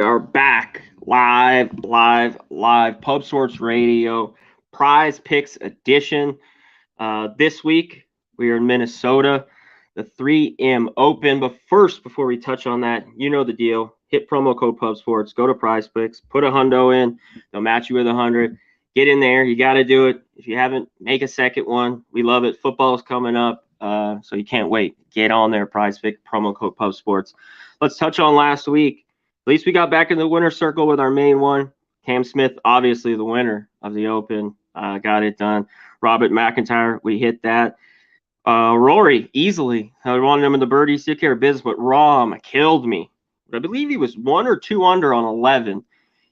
are back live. Pub Sports Radio, Prize Picks edition. This week we are in Minnesota, the 3M Open. But first, before we touch on that, you know the deal. Hit promo code Pub Sports. Go to Prize Picks. Put a hundo in. They'll match you with 100. Get in there. You got to do it. If you haven't, make a second one. We love it. Football's coming up, so you can't wait. Get on there. Prize Pick promo code Pub Sports. Let's touch on last week. At least we got back in the winner's circle with our main one. Cam Smith, obviously the winner of the Open, got it done. Robert McIntyre, we hit that. Rory, easily. I wanted him in the birdies, took care of business, but Rahm killed me. I believe he was 1 or 2 under on 11,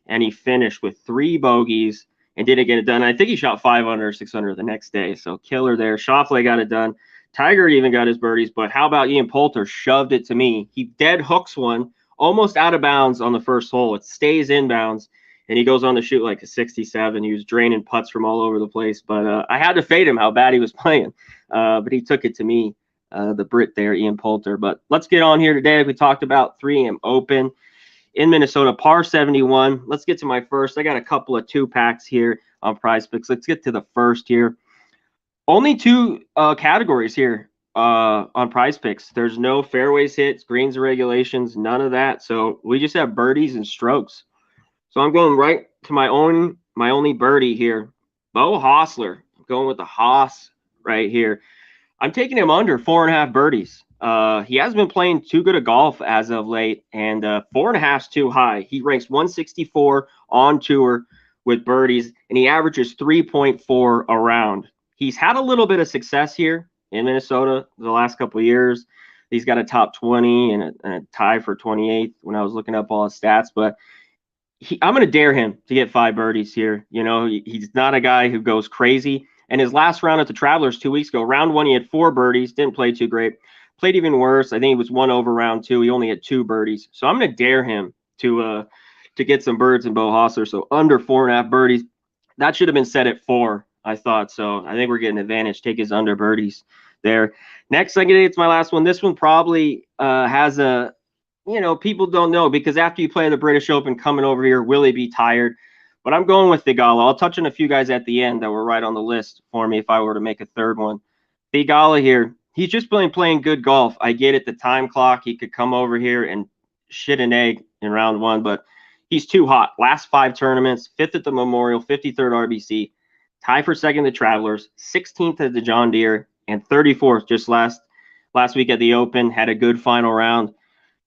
and he finished with 3 bogeys and didn't get it done. I think he shot 5 under, 6 under the next day, so killer there. Schauffele got it done. Tiger even got his birdies, but how about Ian Poulter shoved it to me? He dead hooks one, almost out of bounds on the first hole. It stays inbounds, and he goes on to shoot like a 67. He was draining putts from all over the place, but I had to fade him how bad he was playing. But he took it to me, the Brit there, Ian Poulter. But let's get on here today. We talked about 3M Open in Minnesota, par 71. Let's get to my first. I got a couple of 2-packs here on Prize Picks. Let's get to the first here. Only 2 categories here on Prize Picks. There's no fairways hits, greens or regulations, none of that. So we just have birdies and strokes. So I'm going right to my only birdie here. Beau Hossler. I'm going with the Hoss right here. I'm taking him under 4.5 birdies. He hasn't been playing too good a golf as of late, and 4.5 is too high. He ranks 164 on tour with birdies, and he averages 3.4 around. He's had a little bit of success here in Minnesota the last couple of years. He's got a top 20 and a tie for 28th when I was looking up all his stats, but I'm going to dare him to get 5 birdies here. You know, he's not a guy who goes crazy. And his last round at the Travelers 2 weeks ago, round 1, he had 4 birdies, didn't play too great. Played even worse. I think he was 1 over round 2. He only had 2 birdies. So I'm going to dare him to get some birds in Beau Hossler. So under 4.5 birdies. That should have been set at 4, I thought. So I think we're getting advantage. Take his under birdies there. Next, I get it's my last one. This one probably has a, people don't know, because after you play the British Open coming over here, will he be tired? But I'm going with Theegala. I'll touch on a few guys at the end that were right on the list for me if I were to make a third one. Theegala here, he's just playing good golf. I get it, the time clock. He could come over here and shit an egg in round 1, but he's too hot. Last 5 tournaments, 5th at the Memorial, 53rd RBC, tie for 2nd at the Travelers, 16th at the John Deere, and 34th just last week at the Open. Had a good final round.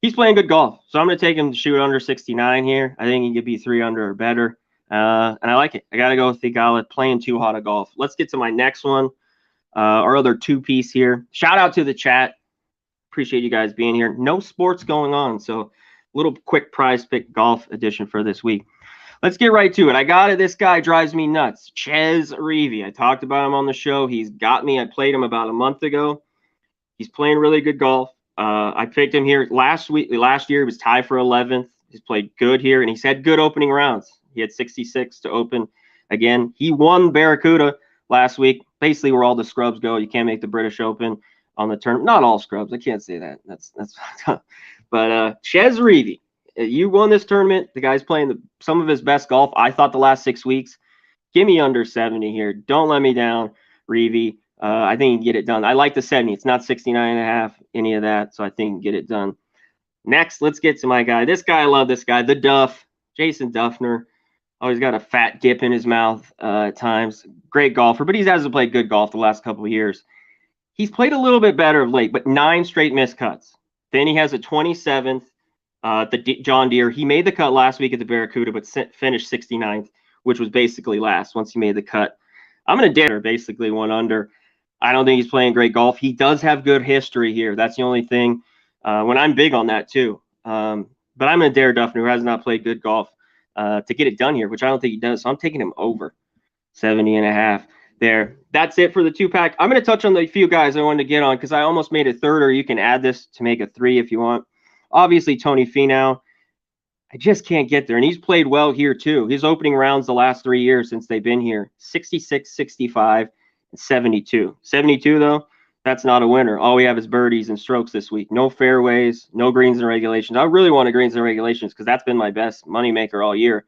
He's playing good golf, so I'm going to take him to shoot under 69 here. I think he could be 3 under or better. And I like it. I got to go with Theegala, playing too hot a golf. Let's get to my next one, our other 2-piece here. Shout out to the chat. Appreciate you guys being here. No sports going on, so little quick Prize Pick golf edition for this week. Let's get right to it. I got it. This guy drives me nuts. Chez Reavie. I talked about him on the show. He's got me. I played him about a month ago. He's playing really good golf. I picked him here last year. He was tied for 11th. He's played good here, and he's had good opening rounds. He had 66 to open. Again, he won Barracuda last week. Basically, where all the scrubs go. You can't make the British Open on the tournament. Not all scrubs. I can't say that. That's but Chez Reavie, you won this tournament. The guy's playing some of his best golf, I thought, the last 6 weeks. Give me under 70 here. Don't let me down, Reavie. I think you can get it done. I like the 70. It's not 69.5, any of that. So I think you can get it done. Next, let's get to my guy. This guy, I love this guy. The Duff, Jason Dufner. Always got a fat dip in his mouth at times. Great golfer, but he hasn't played good golf the last couple of years. He's played a little bit better of late, but 9 straight missed cuts. Then he has a 27th, the John Deere. He made the cut last week at the Barracuda, but finished 69th, which was basically last once he made the cut. I'm going to dare basically 1 under. I don't think he's playing great golf. He does have good history here. That's the only thing. When I'm big on that too. But I'm going to dare Dufner, who has not played good golf, to get it done here, which I don't think he does. So I'm taking him over 70.5 there. That's it for the 2-pack. I'm going to touch on the few guys I wanted to get on because I almost made a third, or you can add this to make a 3 if you want. Obviously, Tony Finau. I just can't get there. And he's played well here too. His opening rounds the last 3 years since they've been here, 66, 65, and 72. 72, though, That's not a winner. All we have is birdies and strokes this week. No fairways, no greens and regulations. I really wanted greens and regulations because that's been my best moneymaker all year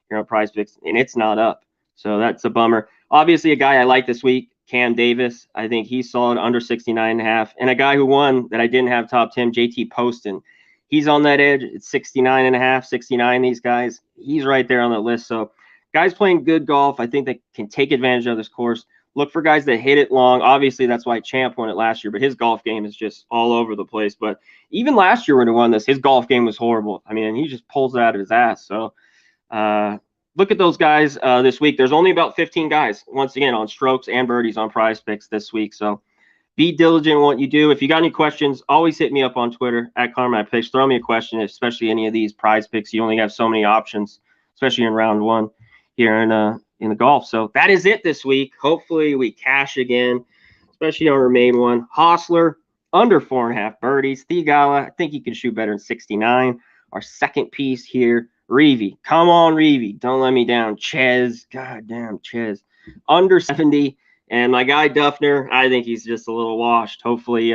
here on Prize Picks, and it's not up. So that's a bummer. Obviously, a guy I like this week, Cam Davis. I think he's solid under 69.5. And a guy who won that I didn't have top 10, JT Poston. He's on that edge. It's 69.5, 69, these guys. He's right there on the list. So guys playing good golf, I think they can take advantage of this course. Look for guys that hit it long. Obviously, that's why Champ won it last year, but his golf game is just all over the place. But even last year when he won this, his golf game was horrible. I mean, he just pulls it out of his ass. So look at those guys this week. There's only about 15 guys, once again, on strokes and birdies on Prize Picks this week. So be diligent in what you do. If you got any questions, always hit me up on Twitter at ConnorMyPicks. Throw me a question, especially any of these Prize Picks. You only have so many options, especially in round one here in the golf. So that is it this week. Hopefully we cash again, especially on our main one. Hostler, under 4.5 birdies. Thigala, I think he can shoot better than 69. Our second piece here, Reavie. Come on, Reavie. Don't let me down. Ches, goddamn Ches. Under 70. And my guy Duffner, I think he's just a little washed. Hopefully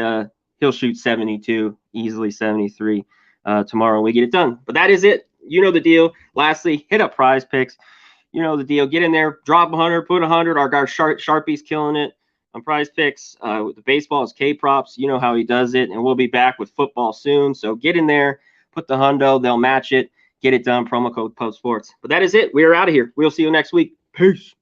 he'll shoot 72, easily 73 tomorrow when we get it done. But that is it. You know the deal. Lastly, hit up Prize Picks. You know the deal. Get in there, drop 100, put 100. Our guy Sharpie's killing it on Prize Picks. With the baseball is K-Props. You know how he does it. And we'll be back with football soon. So get in there, put the hundo. They'll match it. Get it done. Promo code POSTSPORTS. But that is it. We are out of here. We'll see you next week. Peace.